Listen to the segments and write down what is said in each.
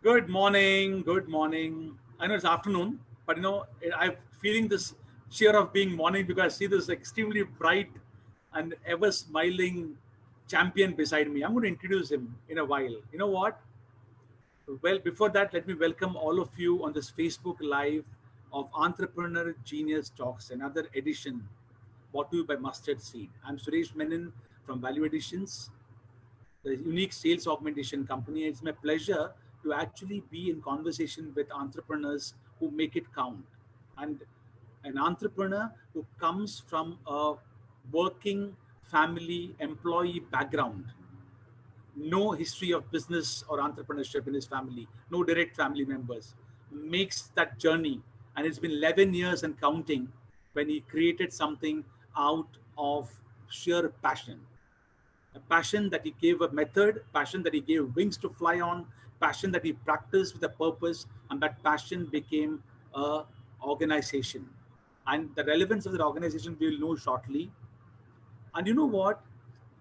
Good morning. Good morning. I know it's afternoon, but I'm feeling this cheer of being morning because I see this extremely bright and ever smiling champion beside me. I'm going to introduce him in a while. You know what? Well, before that, let me welcome all of you on this Facebook Live of Entrepreneur Genius Talks, another edition brought to you by Mustard Seed. I'm Suresh Menon from Value Additions, the unique sales augmentation company. It's my pleasure to actually be in conversation with entrepreneurs who make it count. And an entrepreneur who comes from a working family employee background, no history of business or entrepreneurship in his family, no direct family members, makes that journey. And it's been 11 years and counting when he created something out of sheer passion, a passion that he gave a method, passion that he gave wings to fly on, passion that he practiced with a purpose, and that passion became a organization. And the relevance of that organization we will know shortly. And you know what?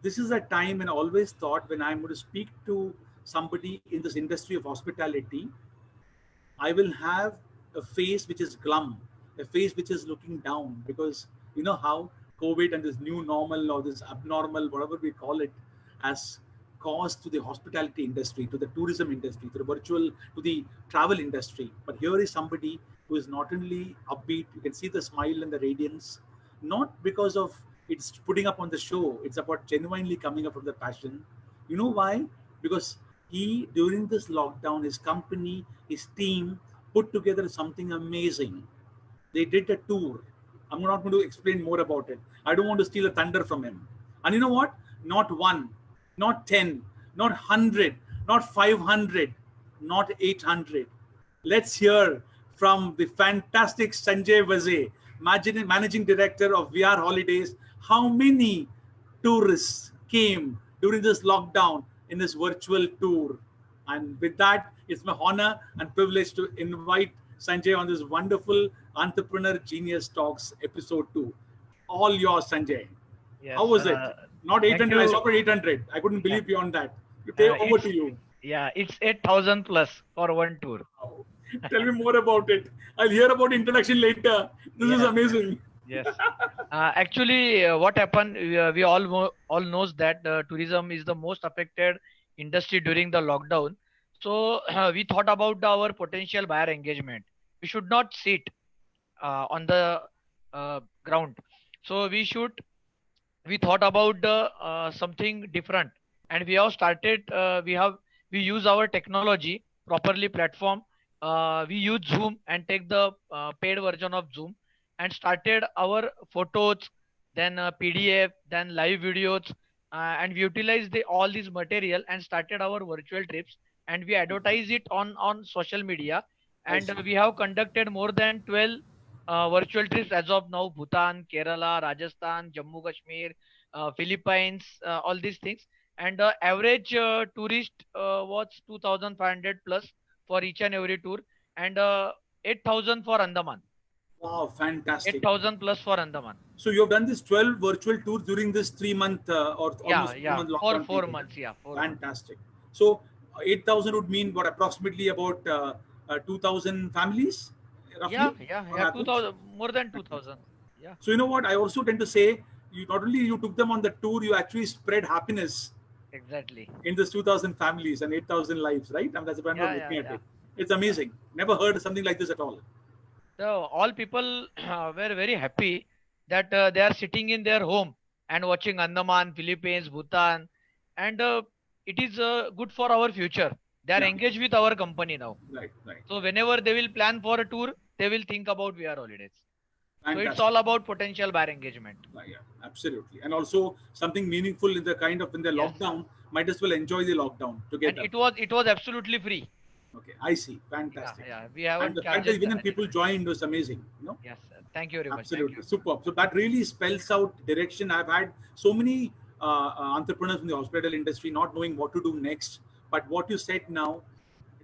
This is a time when I always thought when I'm going to speak to somebody in this industry of hospitality, I will have a face which is glum, a face which is looking down, because you know how COVID and this new normal or this abnormal, whatever we call it, has caused to the hospitality industry, to the tourism industry, to the virtual, to the travel industry. But here is somebody who is not only upbeat, you can see the smile and the radiance, not because of it's putting up on the show, it's about genuinely coming up from the passion. You know why? Because he, during this lockdown, his company, his team put together something amazing. They did a tour. I'm not going to explain more about it. I don't want to steal a thunder from him. And you know what? Not one, not 10, not 100, not 500, not 800. Let's hear from the fantastic Sanjay Vaze, managing director of VR Holidays. How many tourists came during this lockdown in this virtual tour? And with that, it's my honor and privilege to invite Sanjay on this wonderful Entrepreneur Genius Talks episode 2. All yours, Sanjay. How Yes, was it? Not thank 800, I you. stopped at 800. I couldn't Yeah, believe beyond that. Over it's to you. it's 8,000 plus for one tour. Wow. Tell me more about it. I'll hear about introduction later. This is Yes, yes, amazing. yes. Actually, what happened? We all knows that tourism is the most affected industry during the lockdown. So we thought about our potential buyer engagement. We should not sit on the ground. So we thought about something different, and we have started we use our technology properly platform. We use Zoom and take the paid version of Zoom and started our photos, then PDF, then live videos, and we utilize all this material and started our virtual trips, and we advertise it on social media. I And see. we have conducted more than 12 virtual trips as of now: Bhutan, Kerala, Rajasthan, Jammu Kashmir, Philippines, all these things. And the average tourist was 2,500 plus for each and every tour, and 8,000 for Andaman. Wow, fantastic. 8,000 plus for Andaman. So you have done this 12 virtual tours during this 3 month or Yeah, almost yeah, 4 month for lockdown four period. months. Yeah, 4 months. Fantastic. So 8,000 would mean what, approximately about 2,000 families, Yeah, roughly, yeah, on yeah. average. 2,000, more than 2,000. Yeah, So you know what? I also tend to say, you not only you took them on the tour, you actually spread happiness exactly. in this 2,000 families and 8,000 lives, right? And that's the way I'm Yeah, yeah, looking at yeah, it. It's yeah. amazing. Never heard something like this at all. So all people were very happy that they are sitting in their home and watching Andaman, Philippines, Bhutan, and it is good for our future. They are Yeah, engaged with our company now. right, right. So whenever they will plan for a tour, they will think about VR holidays. So it's Fantastic. all about potential buyer engagement. Yeah, absolutely. And also something meaningful in the kind of in the Yes, lockdown, might as well enjoy the lockdown and together. it was absolutely free. Okay, I see. Yeah, Fantastic. yeah. We And haven't the fact that charged even people anything. joined was amazing. Yes, sir. Thank you very much. Thank Absolutely you. superb. So that really spells out direction. I've had so many entrepreneurs in the hospital industry not knowing what to do next. But what you said now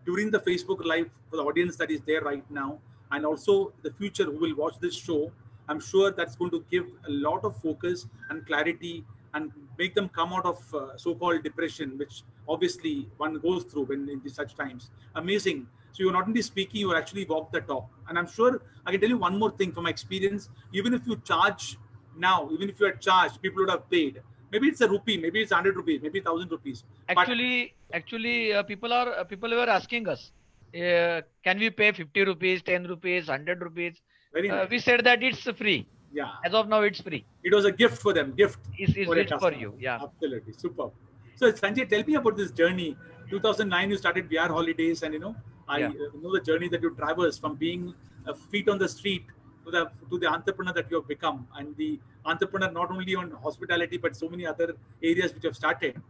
during the Facebook Live for the audience that is there right now, and also the future who will watch this show, I'm sure that's going to give a lot of focus and clarity and make them come out of so-called depression, which obviously one goes through when in such times. Amazing. So you're not only speaking, you actually walk the talk. And I'm sure I can tell you one more thing from my experience. Even if you charge now, even if you had charged, people would have paid. Maybe it's a rupee, maybe it's 100 rupees, maybe 1,000 rupees. But Actually, people were asking us, can we pay 50 rupees, 10 rupees, 100 rupees? very nice. We said that it's free. Yeah. As of now, it's free. It was a gift for them, gift for a It's for customer. you. Yeah. Absolutely. Superb. So Sanjay, tell me about this journey. 2009, you started VR Holidays, and I Yeah. know the journey that you traversed from being a feet on the street to the entrepreneur that you have become, and the entrepreneur not only on hospitality but so many other areas which you have started.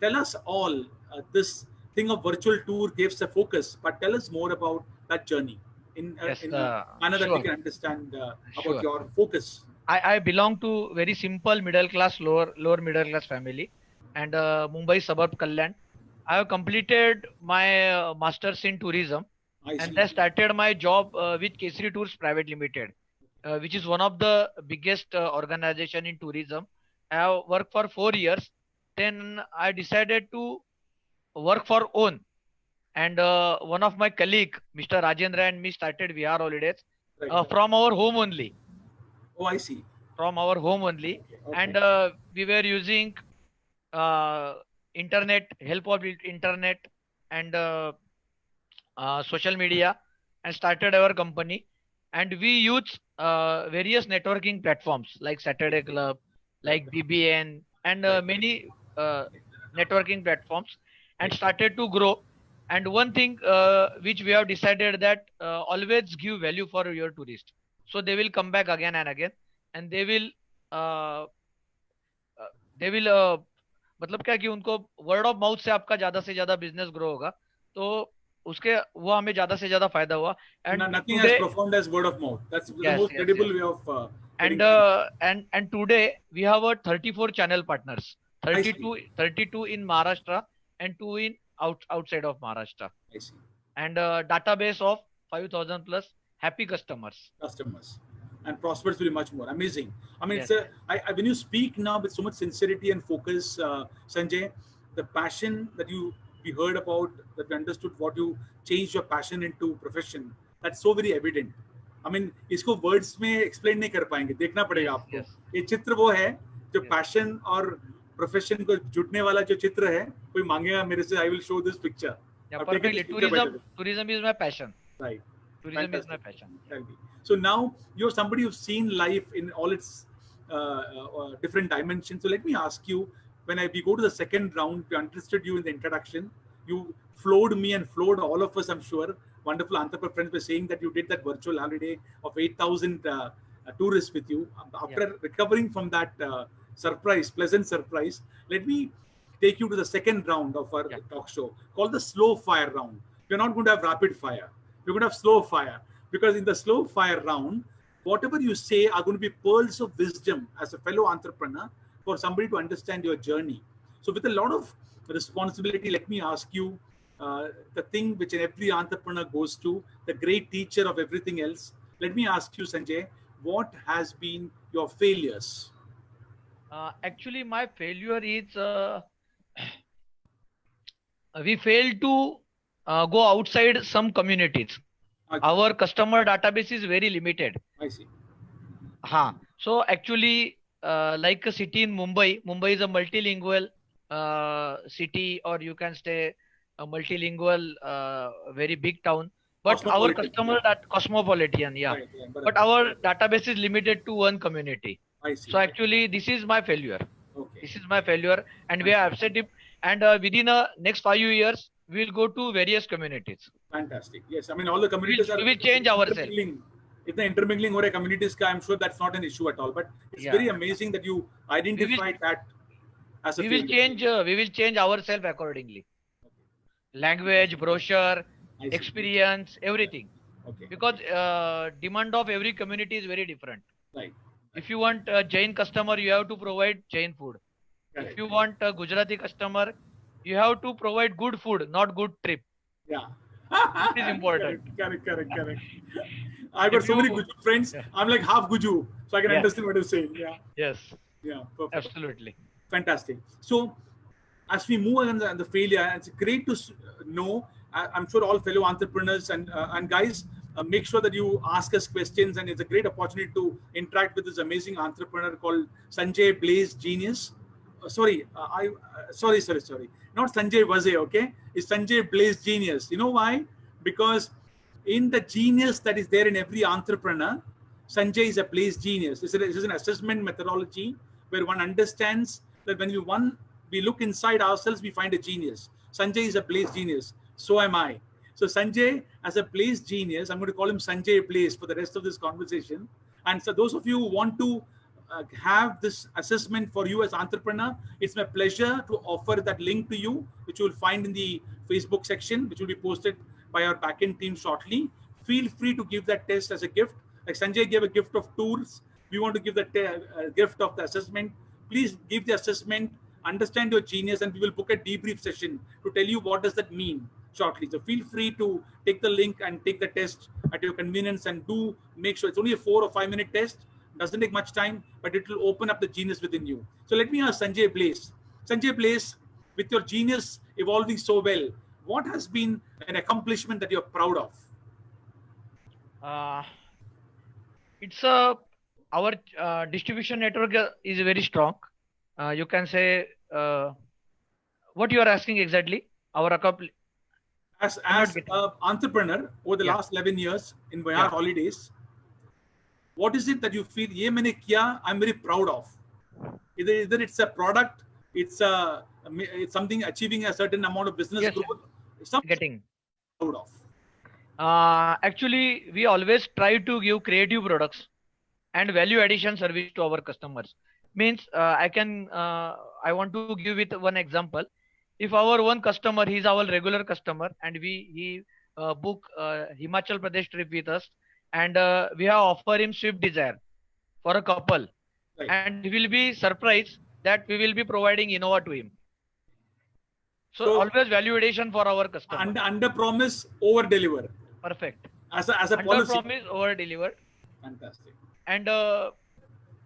Tell us all this thing of virtual tour gives a focus, but tell us more about that journey Yes. in a manner that we Sure. can understand about Sure. your focus. I belong to very simple middle class, lower middle class family, and Mumbai suburb Kalyan. I have completed my masters in tourism, I and see. then started my job with Kesari Tours Private Limited, which is one of the biggest organization in tourism. I have worked for 4 years. Then I decided to work for own, and one of my colleague, Mr. Rajendra, and me started VR Holidays Right. from our home only, Oh, I see. from our home only, Okay. and we were using internet, help of internet, and social media, and started our company. And we use various networking platforms like Saturday Club, like BBN, and many networking platforms, and started to grow. And one thing which we have decided that always give value for your tourist, so they will come back again and again, and uh, they will मतलब क्या कि उनको word of mouth से आपका ज्यादा से ज्यादा business grow होगा, तो उसके वो हमें ज्यादा से ज्यादा फायदा हुआ. And Nothing as today profound as word of mouth. That's the yes most yes credible yes way of getting and money. and today we have a 34 channel partners, I see. 32 in Maharashtra and 2 in outside of Maharashtra, I see. and database of 5,000 plus happy customers. Customers and prospects will be much more amazing. I mean, Yes. it's when you speak now with so much sincerity and focus, Sanjay, the passion that we heard about, that we understood what you changed your passion into profession, that's so very evident. I mean, इसको words में explain नहीं कर पाएंगे, देखना पड़ेगा Yes, आपको. yes. ये चित्र वो है जो Yes. passion और profession को जुटने वाला जो चित्र है, कोई मांगेगा मेरे से, I will show this picture. Yeah, I've taken perfectly. this picture by the way. Tourism is my passion. Right. Tourism is my Fantastic. passion. Tell me. So now you're somebody who's seen life in all its different dimensions. So let me ask you, we go to the second round, we understood you in the introduction. You flowed me and flowed all of us, I'm sure. Wonderful entrepreneur friends were saying that you did that virtual holiday of 8,000 tourists with you. After recovering from that pleasant surprise, let me take you to the second round of our talk show called the slow fire round. We're not going to have rapid fire. We're going to have slow fire, because in the slow fire round, whatever you say are going to be pearls of wisdom as a fellow entrepreneur for somebody to understand your journey. So with a lot of responsibility, let me ask you the thing which every entrepreneur goes to, the great teacher of everything else. Let me ask you, Sanjay, what has been your failures? Actually, my failure is we failed to go outside some communities. Our customer database is very limited. I see. So actually, like a city in Mumbai is a multilingual city, or you can say a multilingual, very big town. But our customer cosmopolitan, yeah. Right, yeah, but our database is limited to one community. I see. So actually, this is my failure. Okay. This is my failure, and we have upset it. And within the next 5 years, we will go to various communities. Fantastic. Yes, I mean all the communities we will change ourselves. If the intermingling or a communities, I'm sure that's not an issue at all. But it's very amazing that you identified that as a we will change. We will change ourselves accordingly. Language, brochure, experience, everything. Okay. Because demand of every community is very different. Right. If you want a Jain customer, you have to provide Jain food. Correct. If you want a Gujarati customer, you have to provide good food, not good trip. Yeah. It is important. Correct. I've got so many Guju friends. I'm like half Guju, so I can understand what you're saying. Yeah. Yes. Yeah, perfect. Absolutely. Fantastic. So, as we move on the failure, it's great to know. I'm sure all fellow entrepreneurs and guys, make sure that you ask us questions, and it's a great opportunity to interact with this amazing entrepreneur called Sanjay Blaze Genius. Sorry, not Sanjay Vaze. Okay, it's Sanjay Blaze Genius. You know why? Because in the genius that is there in every entrepreneur, Sanjay is a place genius. This is an assessment methodology where one understands that when we look inside ourselves, we find a genius. Sanjay is a place genius. So am I. So Sanjay, as a place genius, I'm going to call him Sanjay Place for the rest of this conversation. And so those of you who want to have this assessment for you as entrepreneur, it's my pleasure to offer that link to you, which you will find in the Facebook section, which will be posted by our backend team shortly. Feel free to give that test as a gift. Like Sanjay gave a gift of tools, we want to give the gift of the assessment. Please give the assessment, understand your genius, and we will book a debrief session to tell you what does that mean shortly. So feel free to take the link and take the test at your convenience, and do make sure it's only a 4 or 5 minute test. Doesn't take much time, but it will open up the genius within you. So let me ask Sanjay Blaze. Sanjay Blaze, with your genius evolving so well, what has been an accomplishment that you're proud of? Uh, it's our distribution network is very strong. You can say what you are asking exactly. Our As an entrepreneur over the last 11 years in Vihar Holidays, what is it that you feel, ye maine kiya, I'm very proud of? Either it's a product, it's something achieving a certain amount of business growth, something getting proud of. Actually, we always try to give creative products and value addition service to our customers. Means I want to give with one example. If our one customer, he's our regular customer, and he book Himachal Pradesh trip with us, and we have offer him Swift Desire for a couple, Right. and he will be surprised that we will be providing Innova to him. So always value addition for our customer. Under promise, over deliver. Perfect. As a Under policy. promise, over deliver. Fantastic. And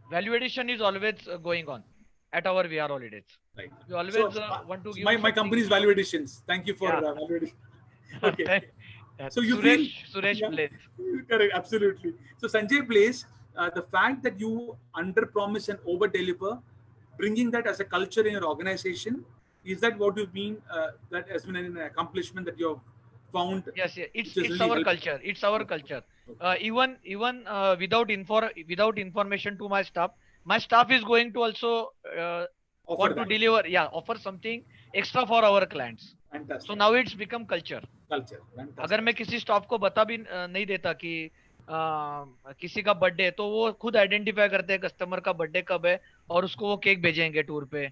value addition is always going on at our VR Holidays. Right. We always want to give my company's value additions. Thank you for value addition. Okay. So you Suresh Blaze. Correct, absolutely. So Sanjay Blaze, the fact that you under promise and over deliver, bringing that as a culture in your organization, is that what you mean? That has been an accomplishment that you have found? Yes, it's really our culture. It's our culture. Even without information to my staff is going to also want to deliver. Offer something extra for our clients. Fantastic. So now it's become culture. Fantastic. अगर मैं किसी staff को बता भी नहीं देता कि किसी का बर्थडे है, तो वो खुद आइडेंटिफाई करते हैं कस्टमर का बर्थडे कब है और उसको वो केक भेजेंगे टूर पे.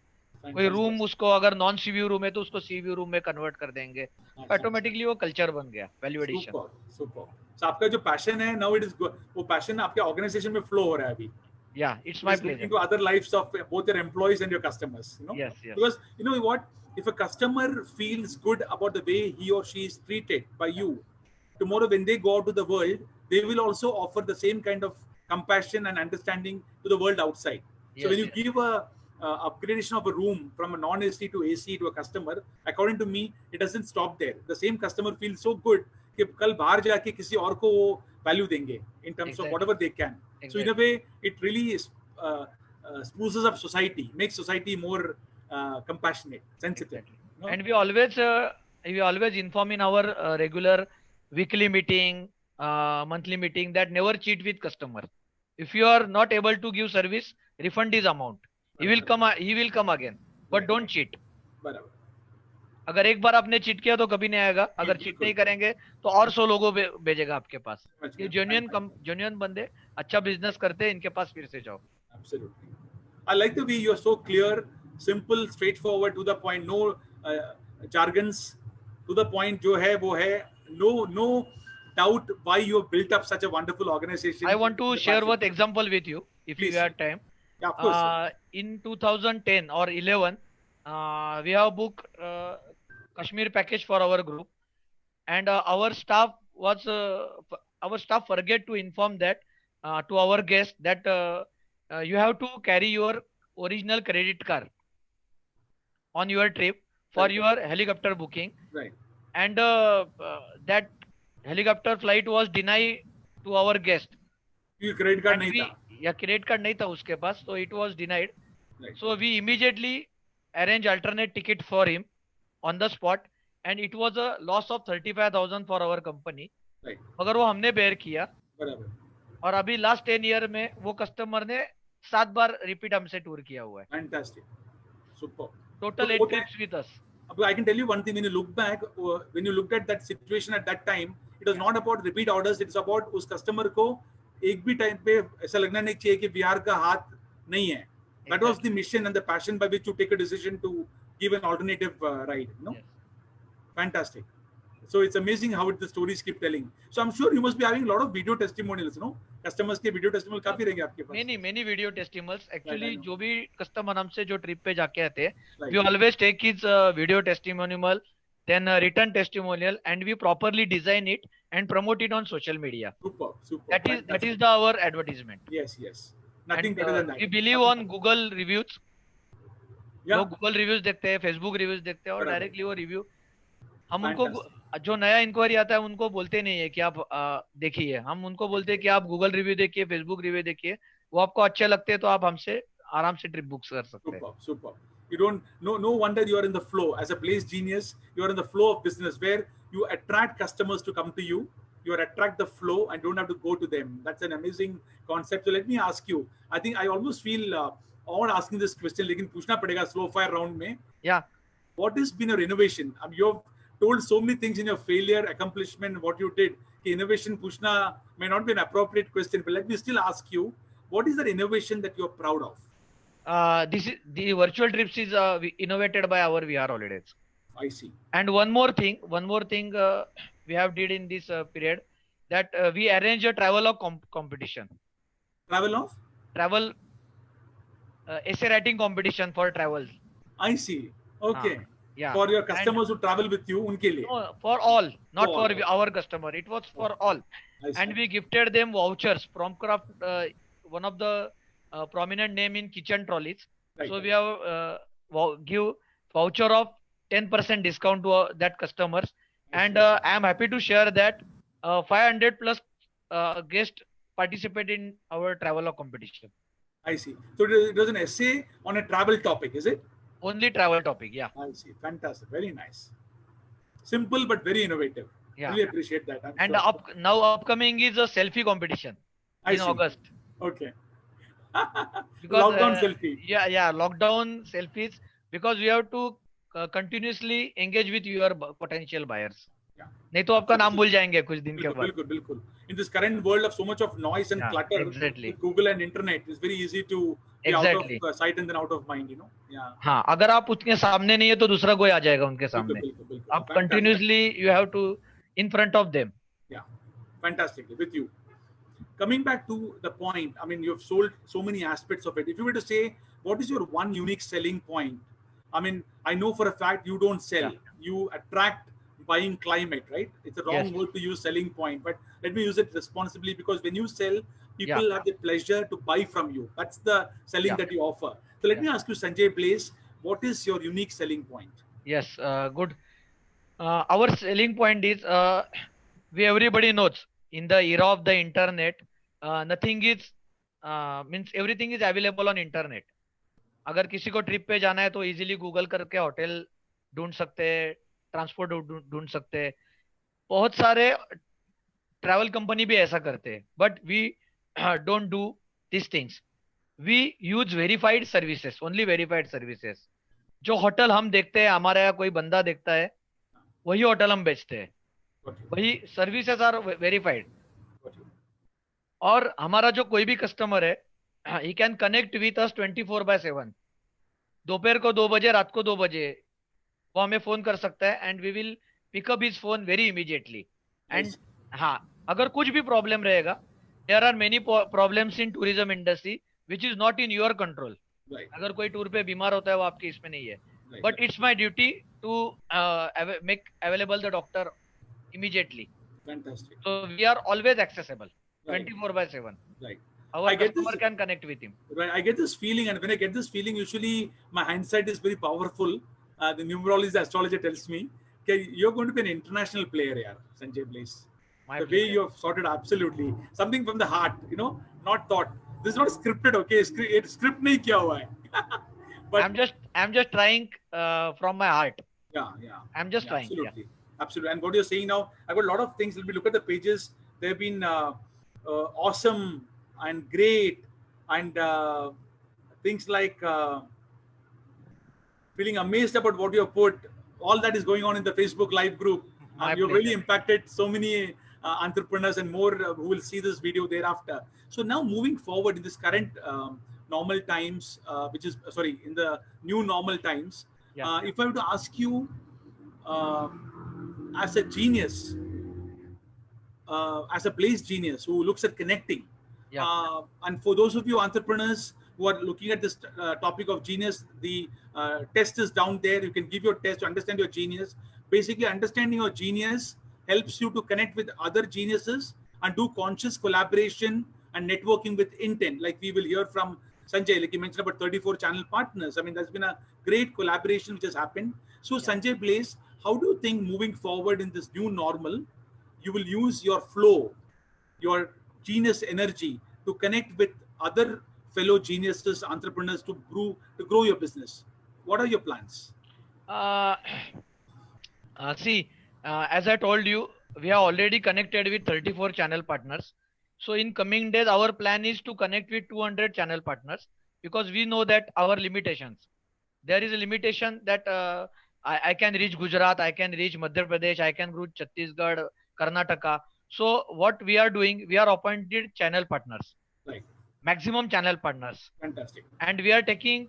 कोई रूम उसको अगर नॉन सी व्यू रूम है तो उसको सी व्यू रूम में कन्वर्ट कर देंगे. ऑटोमेटिकली वो कल्चर बन गया, वैल्यू एडिशन. सुपर. So आपका जो पैशन है now it is वो पैशन आपके ऑर्गेनाइजेशन में फ्लो हो रहा है अभी. Yeah, it's my pleasure. Into other lives of both your employees and your customers. You know? Yes. Because you know what? If a customer feels good about the way he or she is treated by you, tomorrow when they go out to the world, they will also offer the same kind of compassion and understanding to the world outside. So when you give a upgradation of a room from a non-AC to AC to a customer, according to me, it doesn't stop there. The same customer feels so good कि कल बाहर जाके किसी और को वो value देंगे in terms of whatever they can. So in a way, it really spruces up society, makes society more compassionate, sensitive. No? And we always inform in our regular weekly meeting, monthly meeting that never cheat with customer. If you are not able to give service, refund his amount. He will come again, but don't cheat. बराबर. अगर एक बार आपने cheat किया तो कभी नहीं आएगा. अगर चीट नहीं करेंगे तो और 100 लोगों भेजेगा आपके पास. ये जेन्युइन बंदे अच्छा बिजनेस करते हैं, इनके पास फिर से जाओ. Absolutely. I like the way you are so clear, simple, straightforward, to the point. No jargons. To the point. जो है वो है. No doubt why you have built up such a wonderful organization. I want to share one example with you, if you have time. Yeah, of course. In 2010 or 11, we have booked Kashmir package for our group, and our staff forget to inform that to our guests that you have to carry your original credit card on your trip for Right. your helicopter booking, Right. and that helicopter flight was denied to our guest, क्योंकि credit card and नहीं we, था. या credit card नहीं था उसके पास, so it was denied. Right. So we immediately arrange alternate ticket for him on the spot, and it was a loss of 35,000 for our company. Right. मगर वो हमने bear किया, बराबर. और अभी लास्ट 10 ईयर में वो कस्टमर ने 7 बार रिपीट हमसे टूर किया हुआ है. Fantastic. Super. Total So, 8 okay. Trips with us. But I can tell you one thing: when you look back, when you looked at that situation at that time, it was not about repeat orders. It's about उस customer को एक भी time पे ऐसा लगना नहीं चाहिए कि बिहार का हाथ नहीं है. That was the mission and the passion by which you take a decision to give an alternative ride. You know, Yes. fantastic. So it's amazing how the stories keep telling. So I'm sure you must be having a lot of video testimonials. You know, customers के video testimonial काफी रहेंगे आपके पास. Many video testimonials. Actually, Right, I know. जो भी customer हमसे जो trip पे जाके आते हैं, Right. we always take his video testimonial, then written testimonial, and we properly design it and promote it on social media. Super, super. That Fantastic. is our advertisement. Yes, yes. Nothing And better than that. we believe on Google reviews. Yeah. लोग Google reviews देखते हैं, Facebook reviews देखते हैं, और बराबर. Directly वो review हम Fantastic. उनको, जो नया इंक्वायरी आता है उनको बोलते नहीं है कि आप देखिए, हम उनको बोलते हैं कि आप गूगल रिव्यू देखिए, फेसबुक रिव्यू देखिए, वो आपको अच्छे लगते हैं तो आप हमसे आराम से ट्रिप बुक कर सकते हैं. Super, super. You don't, no wonder you are in the flow. As a place genius, you are in the flow of business where you attract customers to come to you. You attract the flow and don't have to go to them. That's an amazing concept. So let me ask you. I think I almost feel odd asking this question, लेकिन पूछना पड़ेगा slow fire round में. Yeah. What has been your innovation? You've told so many things in your failure, accomplishment, what you did. कि innovation पूछना may not be an appropriate question, but let me still ask you, what is the innovation that you're proud of? This is the virtual trips is innovated by our VR holidays. I see. And one more thing we have did in this period, that we arrange a travel competition. Travel essay writing competition for travels. I see. Okay. Yeah. For your customers who travel with you, unke liye. No, for all, not For for all. our customer. It was for all. I see. And we gifted them vouchers from Craft, one of the prominent name in kitchen trolleys. Right. So we have give voucher of 10% discount to that customers. And I am happy to share that 500 plus guests participate in our travel competition. I see. So it was an essay on a travel topic, is it? Only travel topic, yeah. I see. Fantastic. Very nice. Simple but very innovative. Yeah. Really appreciate that. I'm And sure. now upcoming is a selfie competition I in see. August. Okay. Because Lockdown selfie. Yeah, lockdown selfies, because we have to continuously engage with your potential buyers. Yeah. नहीं तो आपका नाम भूल जाएंगे कुछ दिन के बिल्कुल, बाद. बिल्कुल. In this current world of so much of noise and Yeah, clutter, exactly. with Google and internet, it's very easy to be Exactly. out of sight and then out of mind, you know. Yeah. हाँ, अगर आप उसके सामने नहीं है तो दूसरा कोई आ जाएगा उनके सामने. बिल्कुल. आप Fantastic. continuously you have to in front of them. Yeah, fantastically with you. Coming back to the point, I mean, you've sold so many aspects of it. If you were to say, what is your one unique selling point? I mean, I know for a fact you don't sell. Yeah. You attract buying climate, right? It's a wrong Yes. word to use selling point, but let me use it responsibly, because when you sell, people have the pleasure to buy from you. That's the selling that you offer. So let me ask you, Sanjay Blaze, what is your unique selling point? Yes, good. Our selling point is everybody knows in the era of the internet, nothing is means everything is available on internet. अगर किसी को trip पे जाना है तो easily Google करके hotel ढूंढ सकते हैं, ट्रांसपोर्ट ढूंढ सकते हैं. बहुत सारे ट्रैवल कंपनी भी ऐसा करते हैं, but we don't do this things. We use verified services, only verified services. जो होटल हम देखते हैं, हमारे यहाँ कोई बंदा देखता है, वही होटल हम बेचते हैं, वही सर्विसेज आर वेरीफाइड. और हमारा जो कोई भी कस्टमर है, he can connect with us 24/7. दोपहर को 2 बजे, रात को 2 बजे वो हमें फोन कर सकता है, and we will pick up his phone very immediately. And हाँ, अगर कुछ भी प्रॉब्लम रहेगा, there are many problems in tourism industry which is not in your control. अगर कोई टूर पे बीमार होता है, वो आपके इसमें नहीं है, but it's my duty to make available the doctor immediately. Fantastic. So we are always accessible 24/7. Right. our I get customer this. can connect with him. Right, I get this feeling, and when I get this feeling, usually my hindsight is very powerful. The numerologist, the astrologer tells me, okay, you're going to be an international player here, Sanjay Blaze. My The way pleasure. you have sorted, absolutely something from the heart, not thought. This is not scripted, okay? It's script nahi kiya hua hai. But I'm just trying from my heart. yeah, yeah, I'm just yeah, trying. Yeah. absolutely. And what you're saying now, I've got a lot of things. Let me look at the pages. They've been awesome and great, and things like feeling amazed about what you have put. All that is going on in the Facebook Live group. My You've really pleasure. impacted so many entrepreneurs and more who will see this video thereafter. So now moving forward in this current normal times, which is sorry, in the new normal times, Yeah. if I were to ask you, uh, as a genius, as a Blaze genius who looks at connecting. Yeah. And for those of you entrepreneurs who are looking at this topic of genius, the test is down there. You can give your test to understand your genius. Basically, understanding your genius helps you to connect with other geniuses and do conscious collaboration and networking with intent. Like we will hear from Sanjay, like you mentioned about 34 channel partners. I mean, there's been a great collaboration which has happened. So, Yeah. Sanjay Blaze, how do you think moving forward in this new normal, you will use your flow, your genius energy to connect with other fellow geniuses, entrepreneurs to grow your business? What are your plans? Uh, See, as I told you, we are already connected with 34 channel partners. So in coming days, our plan is to connect with 200 channel partners because we know that our limitations. There is a limitation that I can reach Gujarat, I can reach Madhya Pradesh, I can reach Chhattisgarh, Karnataka. So what we are doing, we are appointed channel partners, Right. maximum channel partners, Fantastic. and we are taking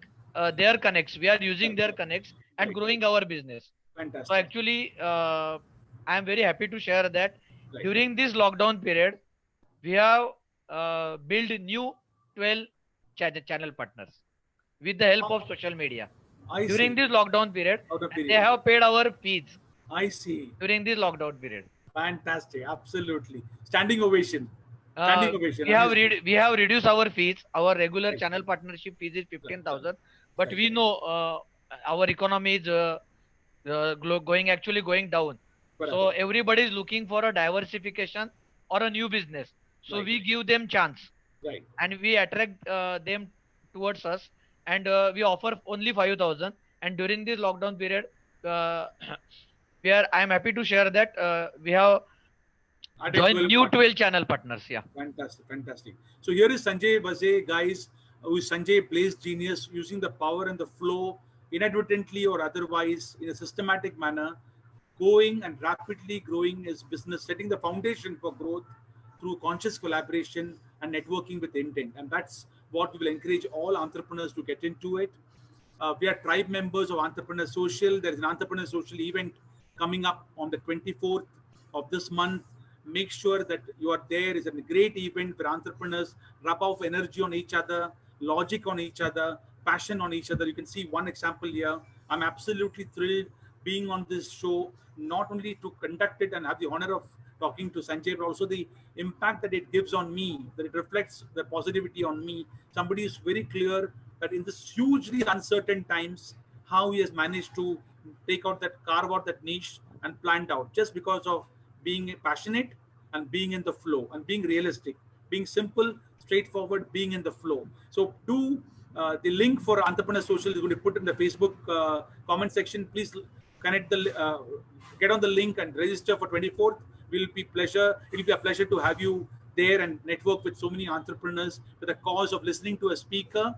their connects. We are using Right. their connects and Right. growing our business. So Fantastic. actually, I am very happy to share that Right. during this lockdown period, we have built new 12 channel partners with the help of social media I during see. this lockdown period, Out of and they period. have paid our fees I see. during this lockdown period. Fantastic. Absolutely. Standing ovation. Uh, Standing ovation, we have honestly. we have reduced our fees. Our regular Right. channel partnership fees is Right. 15,000, but Right. we know our economy is going down. Correct. So everybody is looking for a diversification or a new business. So Right. we give them chance Right. and we attract them towards us, and we offer only 5,000. And during this lockdown period, uh, I am happy to share that we have Added joined 12 new partners. 12 channel partners. Yeah. Fantastic, fantastic. So here is Sanjay Vaze, guys, who is Sanjay Blaze genius, using the power and the flow, inadvertently or otherwise, in a systematic manner, going and rapidly growing his business, setting the foundation for growth through conscious collaboration and networking with intent. And that's what we will encourage all entrepreneurs to get into it. We are tribe members of Entrepreneur Social. There is an Entrepreneur Social event coming up on the 24th of this month. Make sure that you are there. It's a great event where entrepreneurs rub off energy on each other, logic on each other, passion on each other. You can see one example here. I'm absolutely thrilled being on this show, not only to conduct it and have the honor of talking to Sanjay, but also the impact that it gives on me, that it reflects the positivity on me. Somebody is very clear that in this hugely uncertain times, how he has managed to carve out that niche and plant out just because of being passionate and being in the flow and being realistic, being simple, straightforward, being in the flow. So do the link for Entrepreneur Social is going to put in the Facebook comment section. Please connect get on the link and register for 24th. It'll be a pleasure to have you there and network with so many entrepreneurs for the cause of listening to a speaker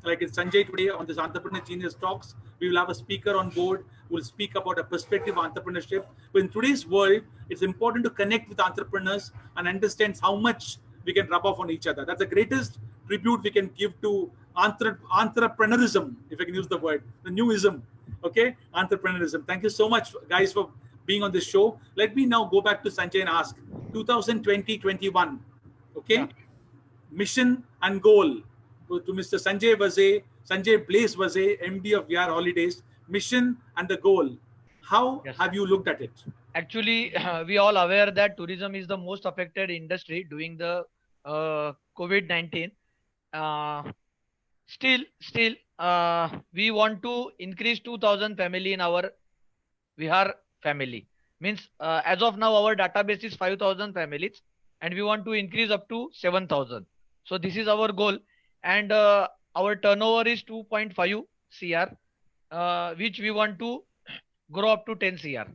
like it's Sanjay today on this Entrepreneur Genius Talks. We will have a speaker on board who will speak about a perspective of entrepreneurship. But in today's world, it's important to connect with entrepreneurs and understand how much we can rub off on each other. That's the greatest tribute we can give to entrepreneurism, if I can use the word, the newism. Okay, entrepreneurism. Thank you so much, guys, for being on this show. Let me now go back to Sanjay and ask 2020-21. Okay, Yeah. mission and goal to Mr. Sanjay Vaze, Sanjay Blaze Vaze, MD of VR Holidays, mission and the goal. How Yes. have you looked at it? Actually, we all aware that tourism is the most affected industry during the COVID-19. Uh, still, we want to increase 2,000 family in our Vihar family. Means as of now, our database is 5,000 families, and we want to increase up to 7,000. So this is our goal, and our turnover is 2.5 CR, which we want to grow up to 10 CR.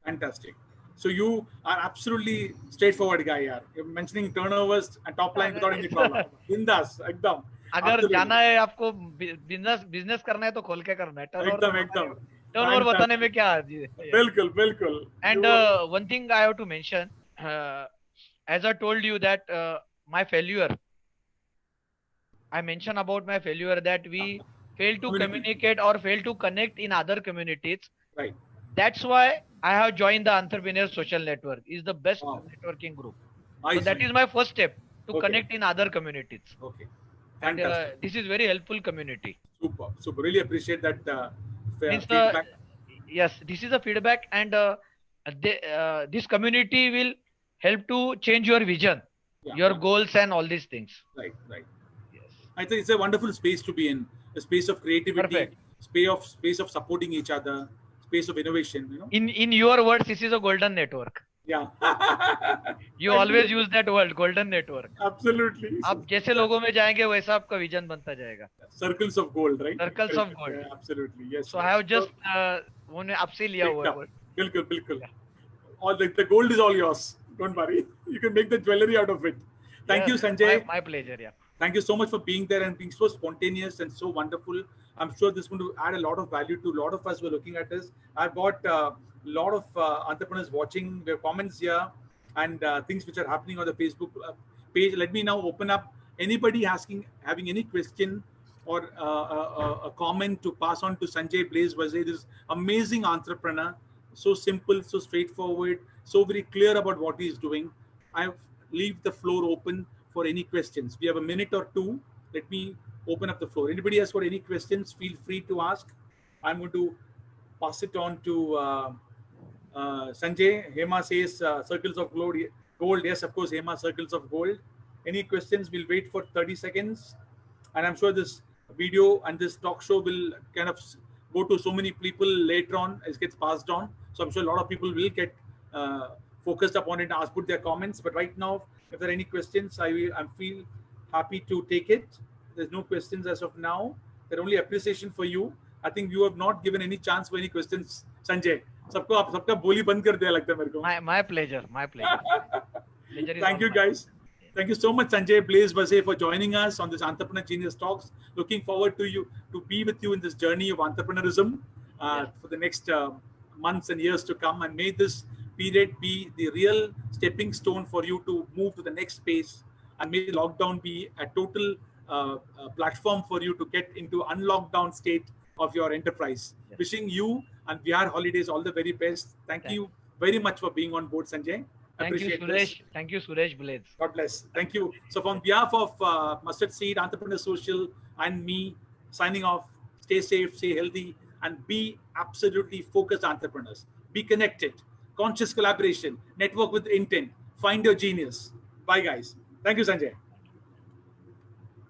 Fantastic. So you are absolutely straightforward guy, yaar. You're mentioning turnovers and top line without any problem. Bindas, ekdam. अगर Absolutely. जाना है आपको business करना है तो खोल के करना है. एकदम. टर्नओवर बताने में क्या है? बिल्कुल. And one thing I have to mention, as I told you that my failure, I mentioned about my failure that we fail to communicate or fail to connect in other communities. Right. That's why I have joined the Entrepreneur Social Network. Is the best networking group. So that is my first step to connect in other communities. Okay. And Fantastic. this is very helpful community. Super. Really appreciate that Means feedback. Yes, this is a feedback, and this community will help to change your vision, your goals, and all these things. Right. Yes. I think it's a wonderful space to be in. A space of creativity, Perfect. space of supporting each other, space of innovation. You know. In your words, this is a golden network. Yeah. You always use that word, golden network. Absolutely. आप जैसे लोगों में जाएंगे वैसा आपका vision बनता जाएगा. Circles of gold, right? Circles of gold. Yeah, absolutely. Yes. So I have just उन्होंने आपसे लिया हुआ word. बिल्कुल. All the gold is all yours. Don't worry. You can make the jewelry out of it. Thank you, Sanjay. My pleasure. Yeah. Thank you so much for being there and being so spontaneous and so wonderful. I'm sure this is going to add a lot of value to a lot of us who are looking at this. I've got a lot of entrepreneurs watching. There are comments here and things which are happening on the Facebook page. Let me now open up. Anybody having any question or a comment to pass on to Sanjay Blaze Vazir, this amazing entrepreneur, so simple, so straightforward, so very clear about what he's doing. I leave the floor open for any questions. We have a minute or two. Let me open up the floor. Anybody has got any questions, feel free to ask. I'm going to pass it on to Sanjay. Hema says circles of gold. Yes, of course, Hema, circles of gold. Any questions? We'll wait for 30 seconds. And I'm sure this video and this talk show will kind of go to so many people later on as it gets passed on. So I'm sure a lot of people will get focused upon it and put their comments. But right now, if there are any questions, I feel happy to take it. There's no questions as of now. There's only appreciation for you. I think you have not given any chance for any questions, Sanjay. सबका बोली बंद कर दिया लगता है मेरे को. My pleasure. Thank you, guys. Thank you so much, Sanjay Blaze Vazir, for joining us on this Entrepreneur Genius Talks. Looking forward to be with you in this journey of entrepreneurism for the next months and years to come. And may this period be the real stepping stone for you to move to the next space. And may lockdown be a total platform for you to get into unlockdown state of your enterprise. Yes. Wishing you and VR Holidays all the very best. Thank you very much for being on board, Sanjay. Appreciate Suresh. Thank you, Suresh Blaze. God bless. Thank you. So on behalf of Mustard Seed, Entrepreneur Social, and me, signing off. Stay safe, stay healthy, and be absolutely focused entrepreneurs. Be connected. Conscious collaboration. Network with intent. Find your genius. Bye, guys. Thank you, Sanjay.